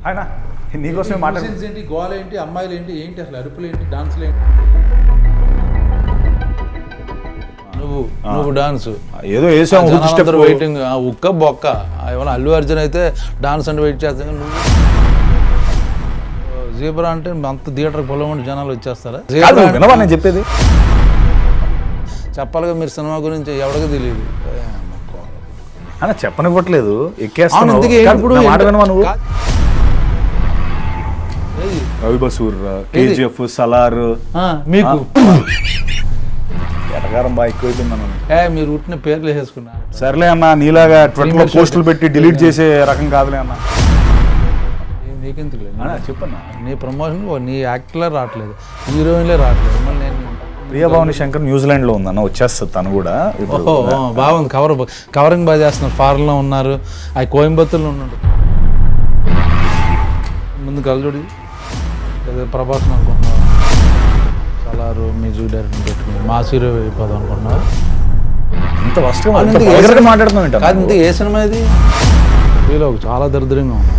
ఆయన నీకోసమే మాట్లాడుతుంది ఏంటి, గోల ఏంటి, అమ్మాయిలు ఏంటి, ఏంటి అసలు అరుపులు ఏంటి, డాన్సులు ఏంటి? నువ్వు డాన్స్ ఏదో వేసావు వెయిటింగ్ ఉక్క బొక్క. ఏమన్నా అల్లు అర్జున్ అయితే డాన్స్ అంటే వెయిట్ చేస్తాను. నువ్వు జీబ్రా అంటే అంత థియేటర్ పొలం ఉండి జనాలు వచ్చేస్తారా? వినవా నేను చెప్పేది? చెప్పాలిగా మీరు సినిమా గురించి ఎవరికి తెలియదు అన్న, చెప్పనివ్వట్లేదు. ఎక్కేస్తాను రవి బసూర్, కేజీఎఫ్, సలార్ మీకు ఎటగారం బాగా ఎక్కువైపోయింది. మీరు ఉట్టిన పేర్లు వేసుకున్నా. సర్లే అన్న, నీలాగా ట్విట్టర్లో పోస్టులు పెట్టి డిలీట్ చేసే రకం కాదులే అన్న. నీకెందుకు చెప్పన్నా, నీ ప్రమోషన్ నీ యాక్టర్లే రావట్లేదు, హీరోయిన్లే రావట్లేదు. మళ్ళీ నేను ప్రియభావని శంకర్ న్యూజిలాండ్లో ఉందన్న, వచ్చేస్తుంది తను కూడా. బాగుంది, కవరింగ్ బాగా చేస్తున్నారు. ఫారెన్లో ఉన్నారు, అది కోయంబత్తూర్లో ఉన్నాడు. ముందు కలజోడి ప్రభాస్ అనుకుంటున్నావు, సలారు మ్యూజిక్ డైరెక్టర్ పెట్టుకుని మాస్ హీరో అయిపోదాం అనుకుంటున్నావు. ఇంత ఫస్ట్ మాట్లాడుతున్నావు. కాదు, ఇంత ఏ సినిమా ఇది? వీళ్ళు చాలా దరిద్రంగా ఉంది.